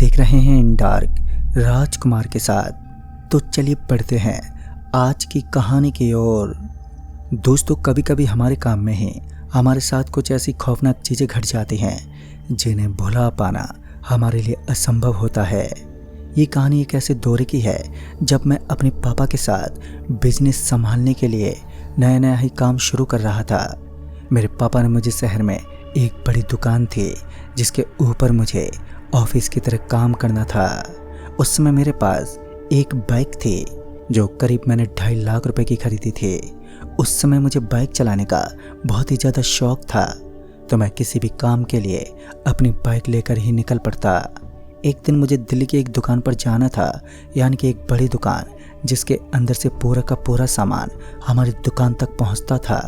देख रहे हैं इन डार्क राजकुमार के साथ। तो चलिए पढ़ते हैं आज की कहानी की ओर। दोस्तों, कभी कभी हमारे काम में ही हमारे साथ कुछ ऐसी खौफनाक चीज़ें घट जाती हैं जिन्हें भुला पाना हमारे लिए असंभव होता है। ये कहानी एक ऐसे दौरे की है जब मैं अपने पापा के साथ बिजनेस संभालने के लिए नया नया ही काम शुरू कर रहा था। मेरे पापा ने मुझे शहर में एक बड़ी दुकान थी जिसके ऊपर मुझे ऑफिस की तरह काम करना था। उस समय मेरे पास एक बाइक थी जो करीब मैंने 2.5 लाख रुपए की खरीदी थी। उस समय मुझे बाइक चलाने का बहुत ही ज़्यादा शौक था, तो मैं किसी भी काम के लिए अपनी बाइक लेकर ही निकल पड़ता। एक दिन मुझे दिल्ली की एक दुकान पर जाना था, यानी कि एक बड़ी दुकान जिसके अंदर से पूरा का पूरा सामान हमारी दुकान तक पहुंचता था।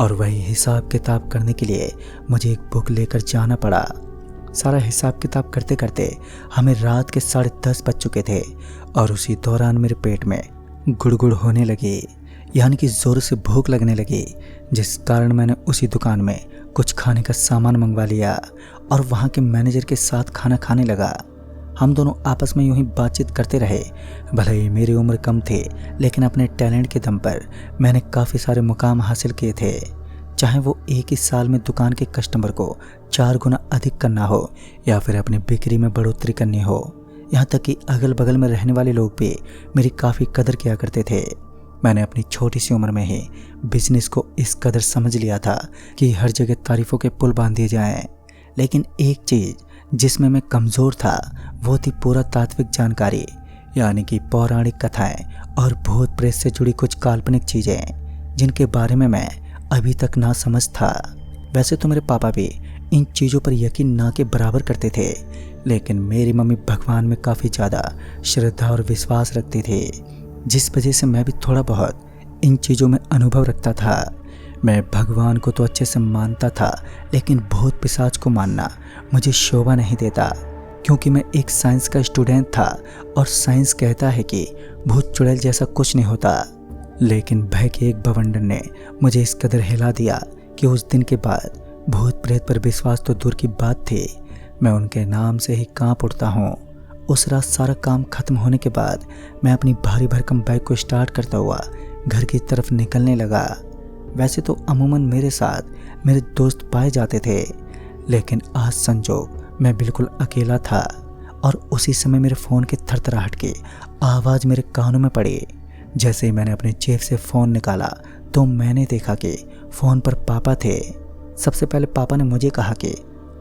और वही हिसाब किताब करने के लिए मुझे एक बुक लेकर जाना पड़ा। सारा हिसाब किताब करते करते हमें रात के 10:30 बज चुके थे और उसी दौरान मेरे पेट में गुड़गुड़ होने लगी, यानी कि ज़ोर से भूख लगने लगी, जिस कारण मैंने उसी दुकान में कुछ खाने का सामान मंगवा लिया और वहाँ के मैनेजर के साथ खाना खाने लगा। हम दोनों आपस में यूं ही बातचीत करते रहे। भले ही मेरी उम्र कम थी, लेकिन अपने टैलेंट के दम पर मैंने काफ़ी सारे मुकाम हासिल किए थे, चाहे वो एक ही साल में दुकान के कस्टमर को 4 गुना अधिक करना हो या फिर अपनी बिक्री में बढ़ोतरी करनी हो। यहाँ तक कि अगल बगल में रहने वाले लोग भी मेरी काफ़ी कदर किया करते थे। मैंने अपनी छोटी सी उम्र में ही बिजनेस को इस कदर समझ लिया था कि हर जगह तारीफ़ों के पुल बांध दिए जाएं। लेकिन एक चीज़ जिसमें मैं कमज़ोर था वो थी पूरा तात्विक जानकारी, यानी कि पौराणिक कथाएं और भूत प्रेत से जुड़ी कुछ काल्पनिक चीज़ें जिनके बारे में मैं अभी तक ना समझ था। वैसे तो मेरे पापा भी इन चीज़ों पर यकीन ना के बराबर करते थे, लेकिन मेरी मम्मी भगवान में काफ़ी ज़्यादा श्रद्धा और विश्वास रखती थी, जिस वजह से मैं भी थोड़ा बहुत इन चीज़ों में अनुभव रखता था। मैं भगवान को तो अच्छे से मानता था, लेकिन भूत पिशाच को मानना मुझे शोभा नहीं देता, क्योंकि मैं एक साइंस का स्टूडेंट था और साइंस कहता है कि भूत चुड़ैल जैसा कुछ नहीं होता। लेकिन भय के एक बवंडर ने मुझे इस कदर हिला दिया कि उस दिन के बाद भूत प्रेत पर विश्वास तो दूर की बात थी, मैं उनके नाम से ही कांप उठता हूँ। उस रात सारा काम खत्म होने के बाद मैं अपनी भारी भरकम बाइक को स्टार्ट करता हुआ घर की तरफ निकलने लगा। वैसे तो अमूमन मेरे साथ मेरे दोस्त पाए जाते थे, लेकिन आज संजोग मैं बिल्कुल अकेला था और उसी समय मेरे फ़ोन के थरथराहट की आवाज़ मेरे कानों में पड़ी। जैसे ही मैंने अपने जेब से फ़ोन निकाला तो मैंने देखा कि फ़ोन पर पापा थे। सबसे पहले पापा ने मुझे कहा कि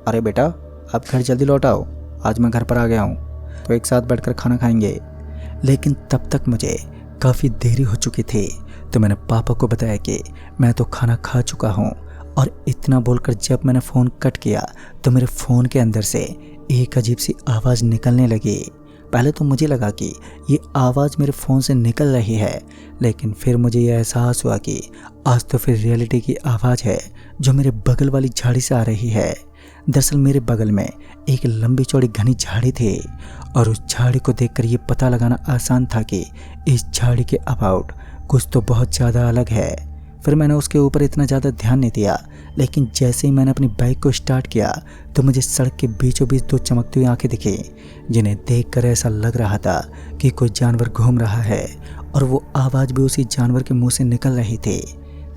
अरे बेटा, आप घर जल्दी लौट आओ, आज मैं घर पर आ गया हूँ, तो एक साथ बैठकर खाना खाएंगे। लेकिन तब तक मुझे काफ़ी देरी हो चुकी थी, तो मैंने पापा को बताया कि मैं तो खाना खा चुका हूँ। और इतना बोलकर जब मैंने फ़ोन कट किया तो मेरे फ़ोन के अंदर से एक अजीब सी आवाज़ निकलने लगी। पहले तो मुझे लगा कि ये आवाज़ मेरे फ़ोन से निकल रही है, लेकिन फिर मुझे यह एहसास हुआ कि आज तो फिर रियलिटी की आवाज़ है जो मेरे बगल वाली झाड़ी से आ रही है। दरअसल मेरे बगल में एक लंबी चौड़ी घनी झाड़ी थी और उस झाड़ी को देखकर ये पता लगाना आसान था कि इस झाड़ी के अबाउट कुछ तो बहुत ज़्यादा अलग है। फिर मैंने उसके ऊपर इतना ज़्यादा ध्यान नहीं दिया, लेकिन जैसे ही मैंने अपनी बाइक को स्टार्ट किया तो मुझे सड़क के बीचों बीच 2 चमकती हुई आंखें दिखी, जिन्हें देखकर ऐसा लग रहा था कि कोई जानवर घूम रहा है और वो आवाज़ भी उसी जानवर के मुंह से निकल रही थी।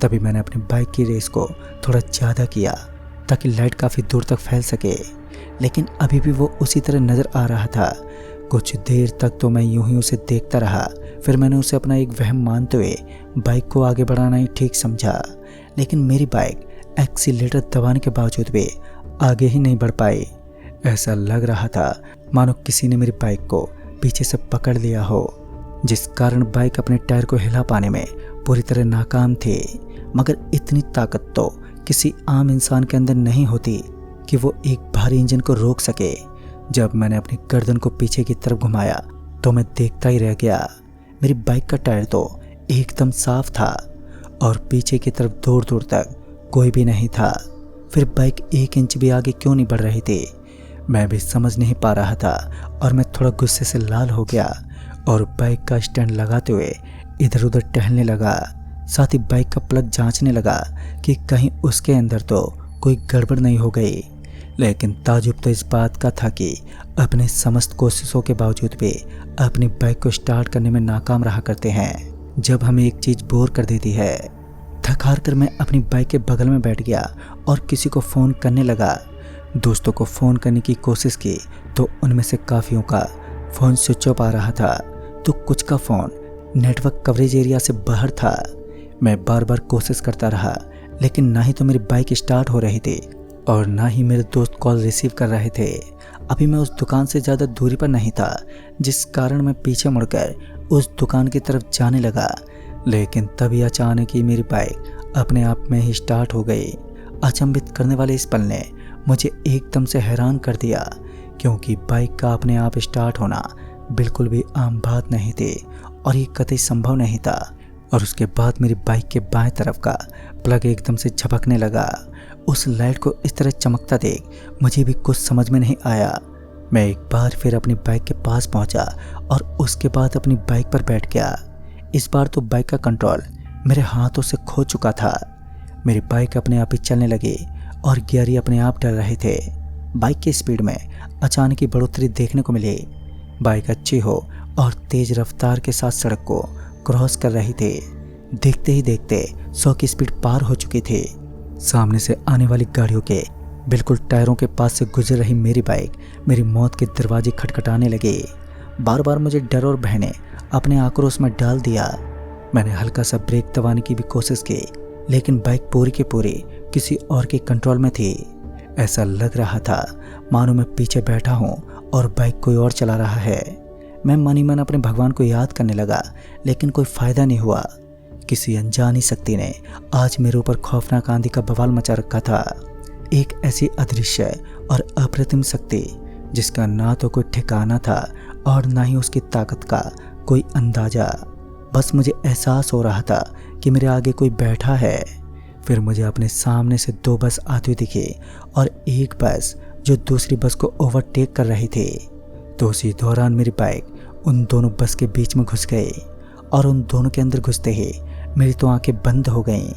तभी मैंने अपनी बाइक की रेस को थोड़ा ज़्यादा किया ताकि लाइट काफ़ी दूर तक फैल सके, लेकिन अभी भी वो उसी तरह नज़र आ रहा था। कुछ देर तक तो मैं यूं ही उसे देखता रहा। फिर मैंने उसे अपना एक वहम मानते हुए बाइक को आगे बढ़ाना ही ठीक समझा, लेकिन मेरी बाइक एक्सीलेटर दबाने के बावजूद भी आगे ही नहीं बढ़ पाई। ऐसा लग रहा था मानो किसी ने मेरी बाइक को पीछे से पकड़ लिया हो, जिस कारण बाइक अपने टायर को हिला पाने में पूरी तरह नाकाम थी। मगर इतनी ताकत तो किसी आम इंसान के अंदर नहीं होती कि वो एक भारी इंजन को रोक सके। जब मैंने अपनी गर्दन को पीछे की तरफ घुमाया तो मैं देखता ही रह गया। मेरी बाइक का टायर तो एकदम साफ था और पीछे की तरफ दूर दूर तक कोई भी नहीं था। फिर बाइक 1 इंच भी आगे क्यों नहीं बढ़ रही थी, मैं भी समझ नहीं पा रहा था और मैं थोड़ा गुस्से से लाल हो गया और बाइक का स्टैंड लगाते हुए इधर उधर टहलने लगा। साथ ही बाइक का प्लग जांचने लगा कि कहीं उसके अंदर तो कोई गड़बड़ नहीं हो गई। लेकिन ताजुब तो इस बात का था कि अपने समस्त कोशिशों के बावजूद भी अपनी बाइक को स्टार्ट करने में नाकाम रहा करते हैं। जब हमें एक चीज़ बोर कर देती है, थक हार कर मैं अपनी बाइक के बगल में बैठ गया और किसी को फ़ोन करने लगा। दोस्तों को फ़ोन करने की कोशिश की तो उनमें से काफ़ियों का फ़ोन स्विच ऑफ आ रहा था, तो कुछ का फ़ोन नेटवर्क कवरेज एरिया से बाहर था। मैं बार बार कोशिश करता रहा, लेकिन ना ही तो मेरी बाइक स्टार्ट हो रही थी और ना ही मेरे दोस्त कॉल रिसीव कर रहे थे। अभी मैं उस दुकान से ज़्यादा दूरी पर नहीं था, जिस कारण मैं पीछे मुड़कर उस दुकान की तरफ जाने लगा। लेकिन तभी अचानक ही मेरी बाइक अपने आप में ही स्टार्ट हो गई। अचंभित करने वाले इस पल ने मुझे एकदम से हैरान कर दिया, क्योंकि बाइक का अपने आप स्टार्ट होना बिल्कुल भी आम बात नहीं थी और ये कतई संभव नहीं था। और उसके बाद मेरी बाइक के बाएं तरफ का प्लग एकदम से झपकने लगा। उस लाइट को इस तरह चमकता देख मुझे भी कुछ समझ में नहीं आया। मैं एक बार फिर अपनी बाइक के पास पहुंचा और उसके बाद अपनी बाइक पर बैठ गया। इस बार तो बाइक का कंट्रोल मेरे हाथों से खो चुका था। मेरी बाइक अपने आप ही चलने लगी और गियर ही अपने आप डल रहे थे। बाइक की स्पीड में अचानक ही बढ़ोतरी देखने को मिली। बाइक अच्छी हो और तेज रफ्तार के साथ सड़क को क्रॉस कर रही थी। देखते ही देखते 100 की स्पीड पार हो चुकी थी। सामने से आने वाली गाड़ियों के बिल्कुल टायरों के पास से गुजर रही मेरी बाइक मेरी मौत के दरवाजे खटखटाने लगे। बार बार मुझे डर और भय ने अपने आक्रोश में डाल दिया। मैंने हल्का सा ब्रेक दबाने की भी कोशिश की, लेकिन बाइक पूरी की पूरी किसी और के कंट्रोल में थी। ऐसा लग रहा था मानो मैं पीछे बैठा हूँ और बाइक कोई और चला रहा है। मैं मन ही मन अपने भगवान को याद करने लगा, लेकिन कोई फायदा नहीं हुआ। किसी अनजानी शक्ति ने आज मेरे ऊपर खौफनाक आंधी का बवाल मचा रखा था। एक ऐसी अदृश्य और अप्रतिम शक्ति जिसका ना तो कोई ठिकाना था और ना ही उसकी ताकत का कोई अंदाजा। बस मुझे एहसास हो रहा था कि मेरे आगे कोई बैठा है। फिर मुझे अपने सामने से 2 बस आती हुई दिखी और एक बस जो दूसरी बस को ओवरटेक कर रही थी। तो उसी दौरान मेरी बाइक उन दोनों बस के बीच में घुस गई और उन दोनों के अंदर घुसते ही मेरी तो आंखें बंद हो गईं।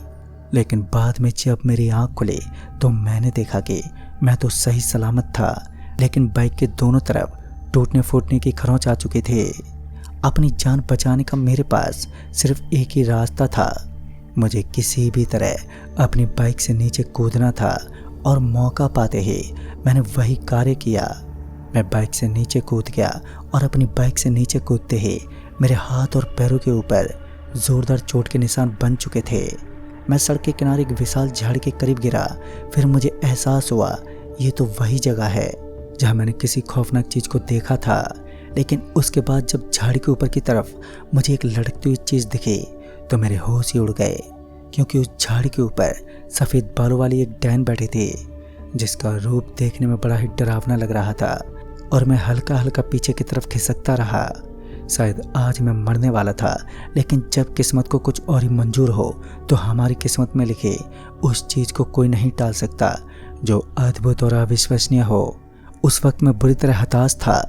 लेकिन बाद में जब मेरी आंख खुली तो मैंने देखा कि मैं तो सही सलामत था, लेकिन बाइक के दोनों तरफ टूटने फूटने की खरोंच आ चुकी थी। अपनी जान बचाने का मेरे पास सिर्फ एक ही रास्ता था। मुझे किसी भी तरह अपनी बाइक से नीचे कूदना था और मौका पाते ही मैंने वही कार्य किया। मैं बाइक से नीचे कूद गया और अपनी बाइक से नीचे कूदते ही मेरे हाथ और पैरों के ऊपर जोरदार चोट के निशान बन चुके थे। मैं सड़क के किनारे एक विशाल झाड़ के करीब गिरा। फिर मुझे एहसास हुआ ये तो वही जगह है जहाँ मैंने किसी खौफनाक चीज़ को देखा था। लेकिन उसके बाद जब झाड़ी के ऊपर की तरफ मुझे एक लड़कती हुई चीज़ दिखी तो मेरे होश ही उड़ गए, क्योंकि उस झाड़ी के ऊपर सफ़ेद बालों वाली एक डैन बैठी थी, जिसका रूप देखने में बड़ा ही डरावना लग रहा था। और मैं हल्का हल्का पीछे की तरफ खिसकता रहा। शायद आज मैं मरने वाला था, लेकिन जब किस्मत को कुछ और ही मंजूर हो तो हमारी किस्मत में लिखे उस चीज़ को कोई नहीं टाल सकता जो अद्भुत और अविश्वसनीय हो। उस वक्त मैं बुरी तरह हताश था,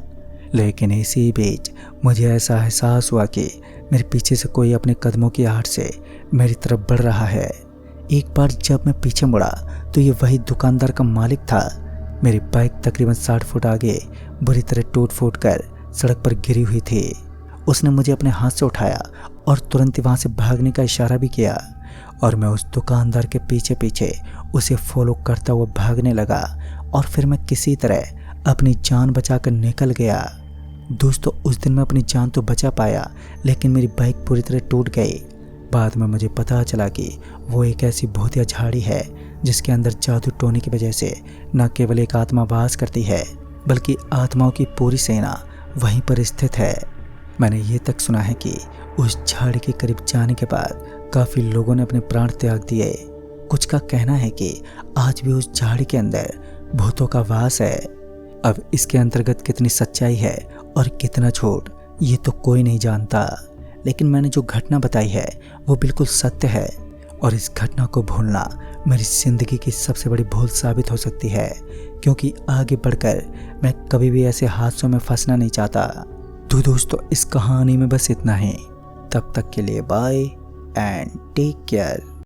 लेकिन इसी बीच मुझे ऐसा एहसास हुआ कि मेरे पीछे से कोई अपने कदमों की आहट से मेरी तरफ बढ़ रहा है। एक बार जब मैं पीछे मुड़ा तो ये वही दुकानदार का मालिक था। मेरी बाइक तकरीबन 60 फुट आगे बुरी तरह टूट फूट कर सड़क पर गिरी हुई थी। उसने मुझे अपने हाथ से उठाया और तुरंत ही वहाँ से भागने का इशारा भी किया और मैं उस दुकानदार के पीछे पीछे उसे फॉलो करता हुआ भागने लगा और फिर मैं किसी तरह अपनी जान बचाकर निकल गया। दोस्तों, उस दिन मैं अपनी जान तो बचा पाया, लेकिन मेरी बाइक पूरी तरह टूट गई। बाद में मुझे पता चला कि वो एक ऐसी भूतिया झाड़ी है जिसके अंदर जादू टोने की वजह से न केवल एक आत्मा वास करती है, बल्कि आत्माओं की पूरी सेना वहीं पर स्थित है। मैंने ये तक सुना है कि उस झाड़ी के करीब जाने के बाद काफ़ी लोगों ने अपने प्राण त्याग दिए। कुछ का कहना है कि आज भी उस झाड़ी के अंदर भूतों का वास है। अब इसके अंतर्गत कितनी सच्चाई है और कितना झूठ, ये तो कोई नहीं जानता, लेकिन मैंने जो घटना बताई है वो बिल्कुल सत्य है और इस घटना को भूलना मेरी ज़िंदगी की सबसे बड़ी भूल साबित हो सकती है, क्योंकि आगे बढ़कर मैं कभी भी ऐसे हादसों में फंसना नहीं चाहता। तो दोस्तों, इस कहानी में बस इतना ही। तब तक के लिए बाय एंड टेक केयर।